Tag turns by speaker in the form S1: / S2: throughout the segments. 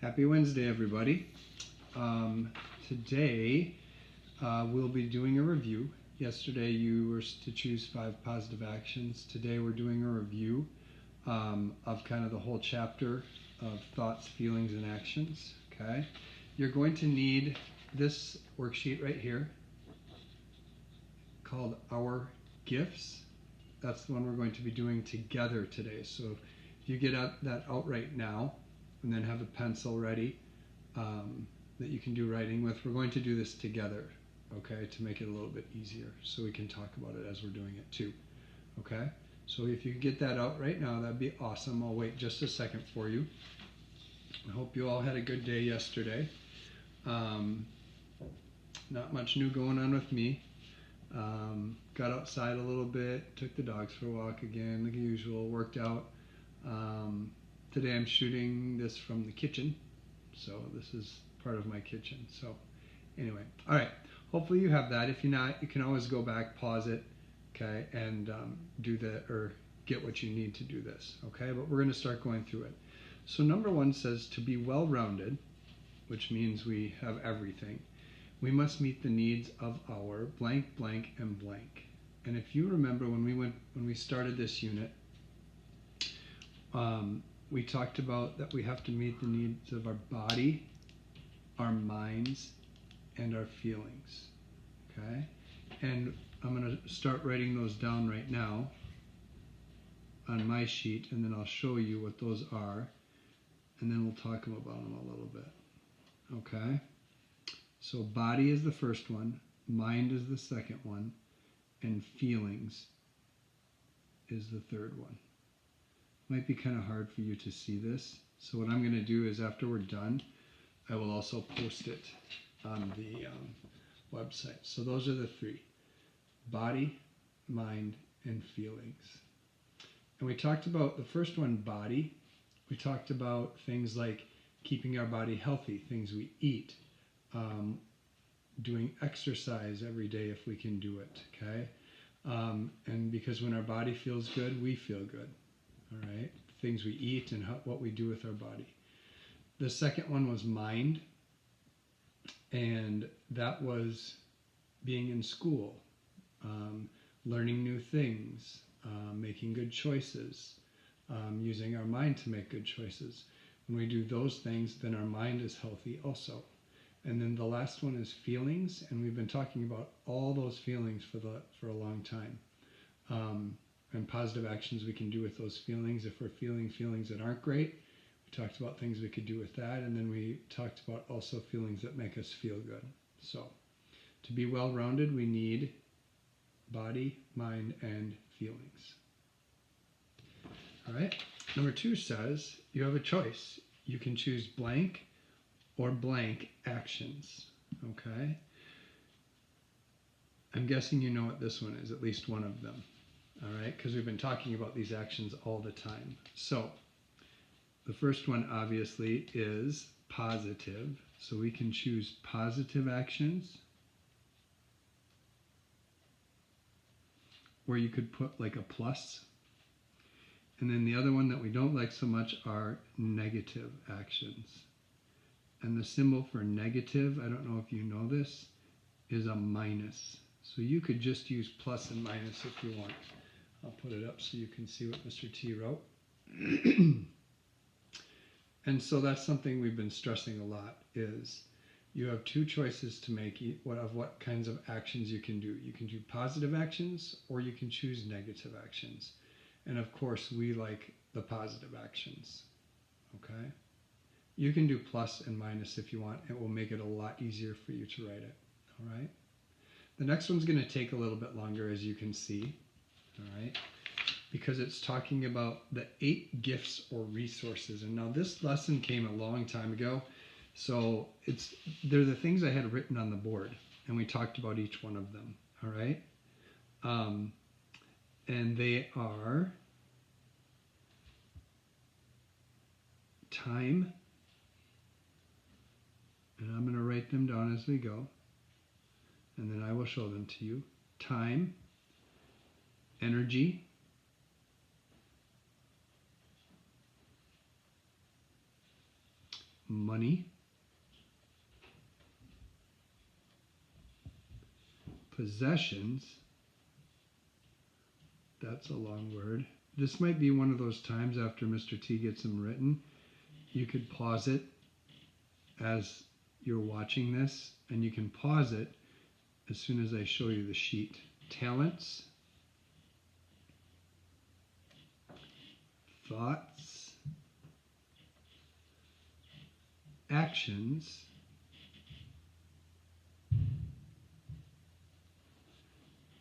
S1: Happy Wednesday, everybody. Today we'll be doing a review. Yesterday you were to choose 5 positive actions. Today we're doing a review of kind of the whole chapter of thoughts, feelings, and actions. Okay, you're going to need this worksheet right here called Our Gifts. That's the one we're going to be doing together today. So if you get that out right now and then have a pencil ready that you can do writing with, we're going to do this together, okay, to make it a little bit easier so we can talk about it as we're doing it too, okay? So if you could get that out right now, that'd be awesome. I'll wait just a second for you. I hope you all had a good day yesterday. Not much new going on with me. Got outside a little bit, took the dogs for a walk again, like usual, worked out. Today I'm shooting this from the kitchen, so this is part of my kitchen. So anyway, all right, hopefully you have that. If you're not, you can always go back, pause it, okay, and do that or get what you need to do this, okay? But we're going to start going through it. So number 1 says to be well-rounded, which means we have everything. We must meet the needs of our blank, blank, and blank. And if you remember when we started this unit, we talked about that we have to meet the needs of our body, our minds, and our feelings. Okay? And I'm going to start writing those down right now on my sheet, and then I'll show you what those are, and then we'll talk about them a little bit. Okay? So body is the first one, mind is the second one, and feelings is the third one. Might be kind of hard for you to see this. So what I'm going to do is after we're done, I will also post it on the website. So those are the 3, body, mind, and feelings. And we talked about the first one, body. We talked about things like keeping our body healthy, things we eat, doing exercise every day if we can do it, okay? And because when our body feels good, we feel good, all right? Things we eat and what we do with our body. The second one was mind, and that was being in school, learning new things, making good choices, using our mind to make good choices. When we do those things, then our mind is healthy also. And then the last one is feelings, and we've been talking about all those feelings for a long time. And positive actions we can do with those feelings. If we're feeling feelings that aren't great, we talked about things we could do with that, and then we talked about also feelings that make us feel good. So to be well-rounded, we need body, mind, and feelings. All right. Number 2 says you have a choice. You can choose blank or blank actions, okay? I'm guessing you know what this one is, at least one of them, all right? Because we've been talking about these actions all the time. So the first one obviously is positive. So we can choose positive actions, where you could put like a plus. And then the other one that we don't like so much are negative actions. And the symbol for negative, I don't know if you know this, is a minus. So you could just use plus and minus if you want. I'll put it up so you can see what Mr. T wrote. And so that's something we've been stressing a lot, is you have 2 choices to make of what kinds of actions you can do. You can do positive actions or you can choose negative actions. And of course, we like the positive actions, okay? You can do plus and minus if you want. It will make it a lot easier for you to write it, all right? The next one's going to take a little bit longer, as you can see, all right? Because it's talking about the 8 gifts or resources. And now this lesson came a long time ago, so they're the things I had written on the board, and we talked about each one of them, all right? And they are time, and I'm going to write them down as we go, and then I will show them to you. Time, energy, money, possessions, that's a long word. This might be one of those times after Mr. T gets them written, you could pause it as you're watching this, and you can pause it as soon as I show you the sheet. Talents, thoughts, actions,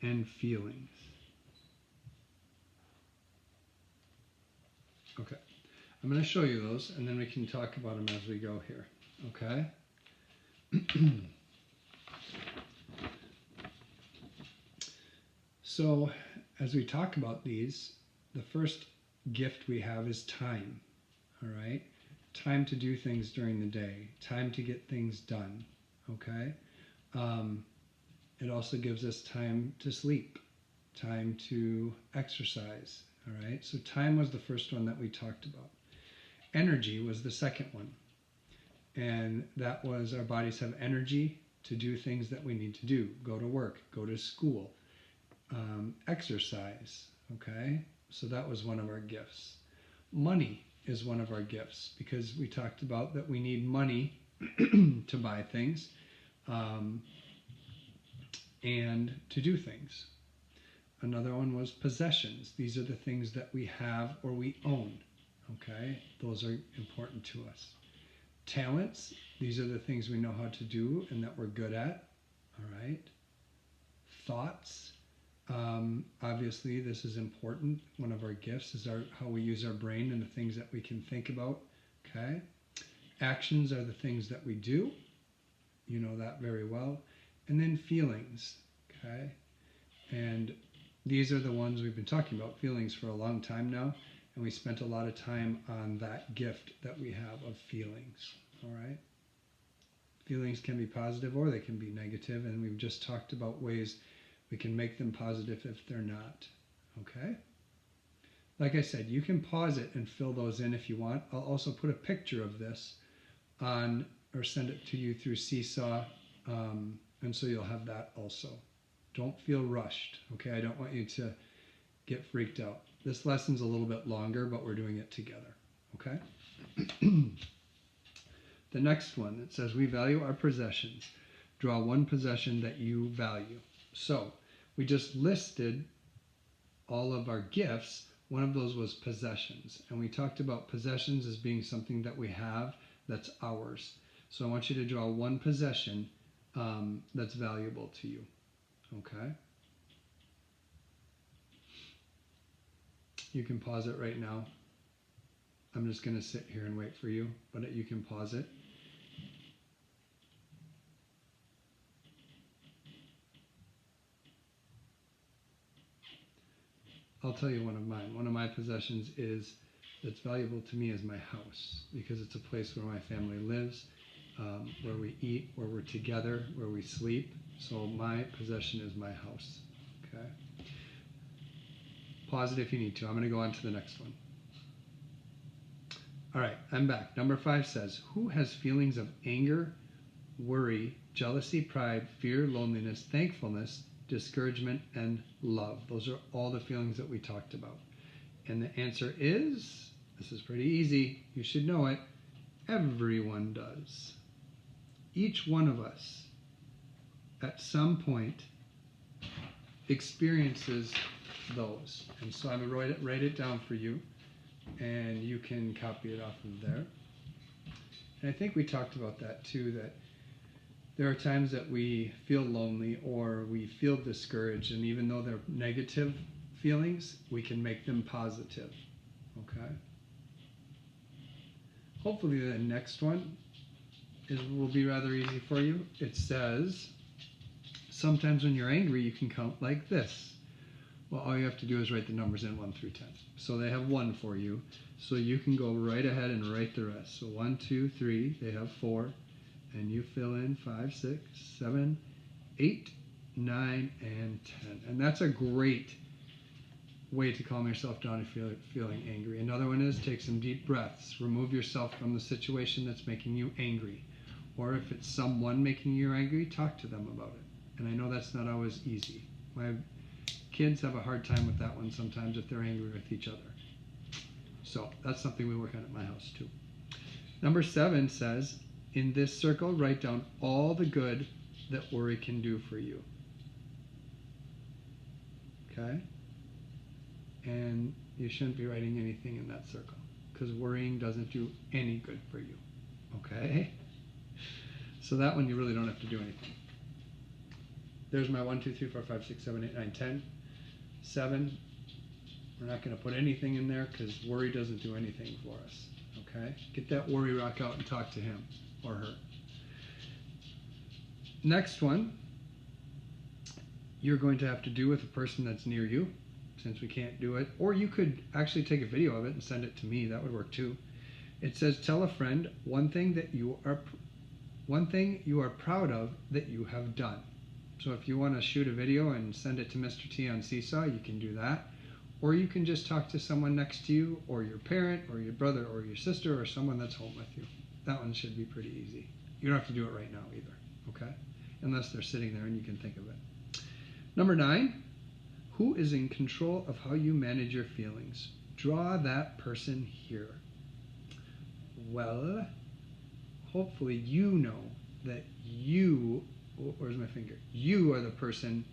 S1: and feelings. Okay, I'm going to show you those, and then we can talk about them as we go here. Okay? So, as we talk about these, the first gift we have is time. All right? Time to do things during the day, time to get things done. Okay? It also gives us time to sleep, time to exercise. All right? So, time was the first one that we talked about. Energy was the second one. And that was our bodies have energy to do things that we need to do. Go to work, go to school, exercise, okay? So that was one of our gifts. Money is one of our gifts because we talked about that we need money to buy things and to do things. Another one was possessions. These are the things that we have or we own, okay? Those are important to us. Talents, these are the things we know how to do and that we're good at, all right? Thoughts, obviously this is important. One of our gifts is how we use our brain and the things that we can think about, okay? Actions are the things that we do. You know that very well. And then feelings, okay? And these are the ones we've been talking about, feelings, for a long time now. And we spent a lot of time on that gift that we have of feelings, all right? Feelings can be positive or they can be negative, and we've just talked about ways we can make them positive if they're not, okay? Like I said, you can pause it and fill those in if you want. I'll also put a picture of this on, or send it to you through Seesaw, and so you'll have that also. Don't feel rushed, okay? I don't want you to get freaked out. This lesson's a little bit longer, but we're doing it together, okay? The next one, it says, we value our possessions. Draw one possession that you value. So, we just listed all of our gifts. One of those was possessions. And we talked about possessions as being something that we have that's ours. So I want you to draw one possession that's valuable to you, okay? You can pause it right now. I'm just going to sit here and wait for you, but you can pause it. I'll tell you one of mine. One of my possessions that's valuable to me is my house, because it's a place where my family lives, where we eat, where we're together, where we sleep. So my possession is my house, okay? Pause it if you need to. I'm going to go on to the next one. All right, I'm back. Number 5 says, who has feelings of anger, worry, jealousy, pride, fear, loneliness, thankfulness, discouragement, and love? Those are all the feelings that we talked about. And the answer is, this is pretty easy. You should know it. Everyone does. Each one of us, at some point, experiences those. And so I'm going to write it down for you, and you can copy it off of there. And I think we talked about that too, that there are times that we feel lonely or we feel discouraged, and even though they're negative feelings, we can make them positive, okay? Hopefully the next one will be rather easy for you. It says, sometimes when you're angry, you can count like this. Well, all you have to do is write the numbers in 1 through 10. So they have 1 for you. So you can go right ahead and write the rest. So 1, 2, 3, they have 4. And you fill in 5, 6, 7, 8, 9, and 10. And that's a great way to calm yourself down if you're feeling angry. Another one is take some deep breaths. Remove yourself from the situation that's making you angry. Or if it's someone making you angry, talk to them about it. And I know that's not always easy. My kids have a hard time with that one sometimes if they're angry with each other. So that's something we work on at my house too. Number 7 says, in this circle, write down all the good that worry can do for you. Okay? And you shouldn't be writing anything in that circle because worrying doesn't do any good for you. Okay? So that one you really don't have to do anything. There's my 1, 2, 3, 4, 5, 6, 7, 8, 9, 10. 7, we're not going to put anything in there because worry doesn't do anything for us. Okay? Get that worry rock out and talk to him or her. Next one, you're going to have to do with a person that's near you, since we can't do it. Or you could actually take a video of it and send it to me. That would work too. It says, tell a friend one thing you are proud of that you have done. So if you want to shoot a video and send it to Mr. T on Seesaw, you can do that. Or you can just talk to someone next to you, or your parent, or your brother, or your sister, or someone that's home with you. That one should be pretty easy. You don't have to do it right now either, okay? Unless they're sitting there and you can think of it. Number 9, who is in control of how you manage your feelings? Draw that person here. Well, hopefully you know that you, where's my finger? You are the person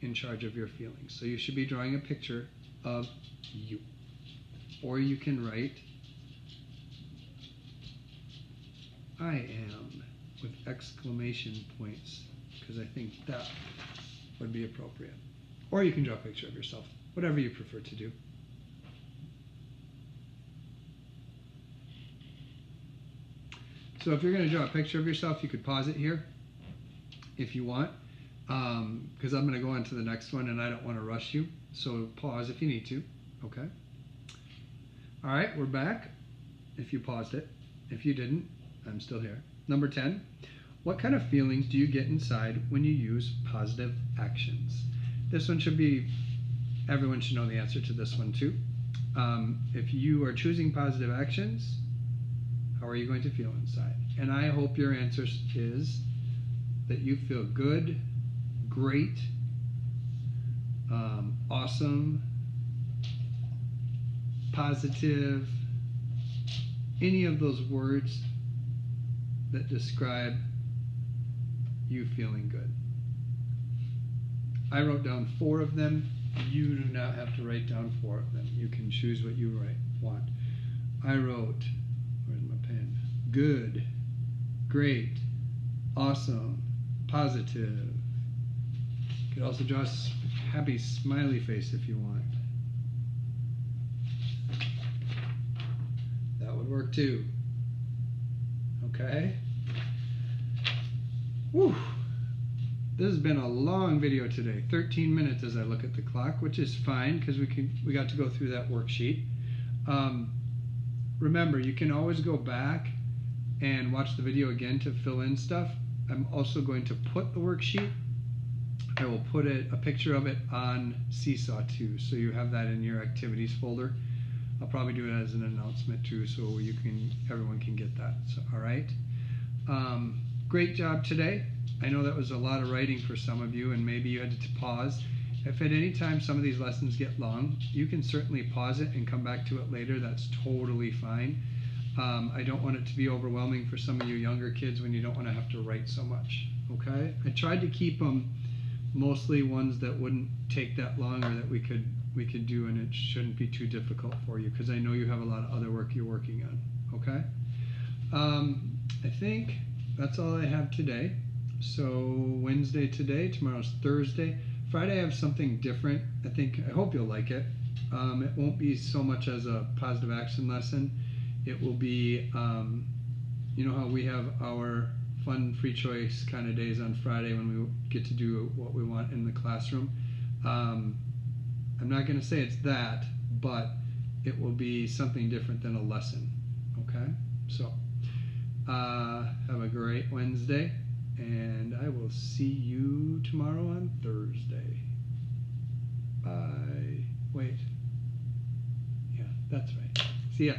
S1: in charge of your feelings. So you should be drawing a picture of you. Or you can write, I am, with exclamation points, because I think that would be appropriate. Or you can draw a picture of yourself, whatever you prefer to do. So if you're going to draw a picture of yourself, you could pause it here if you want, because I'm going to go on to the next one and I don't want to rush you. So pause if you need to, okay? All right, we're back, if you paused it. If you didn't, I'm still here. Number 10, what kind of feelings do you get inside when you use positive actions? This one should be, everyone should know the answer to this one too. If you are choosing positive actions, how are you going to feel inside? And I hope your answer is that you feel good, great, awesome, positive, any of those words that describe you feeling good. I wrote down 4 of them. You do not have to write down 4 of them. You can choose what you want. I wrote, where's my pen? Good, great, awesome, positive. You could also draw a happy smiley face if you want. That would work too. Okay? Whew. This has been a long video today, 13 minutes as I look at the clock, which is fine because we got to go through that worksheet. Remember, you can always go back and watch the video again to fill in stuff. I'm also going to put the worksheet. I will put a picture of it on Seesaw too, so you have that in your activities folder. I'll probably do it as an announcement too, so everyone can get that. So, all right. Great job today. I know that was a lot of writing for some of you, and maybe you had to pause. If at any time some of these lessons get long, you can certainly pause it and come back to it later. That's totally fine. I don't want it to be overwhelming for some of you younger kids when you don't want to have to write so much. Okay? I tried to keep them mostly ones that wouldn't take that long or that we could do, and it shouldn't be too difficult for you because I know you have a lot of other work you're working on. Okay? I think that's all I have today. So Wednesday today, tomorrow's Thursday. Friday I have something different. I hope you'll like it. It won't be so much as a positive action lesson. It will be, you know how we have our fun free choice kind of days on Friday when we get to do what we want in the classroom. I'm not going to say it's that, but it will be something different than a lesson. Okay? So, have a great Wednesday. And I will see you tomorrow on Thursday. Bye. Wait. That's right. See ya.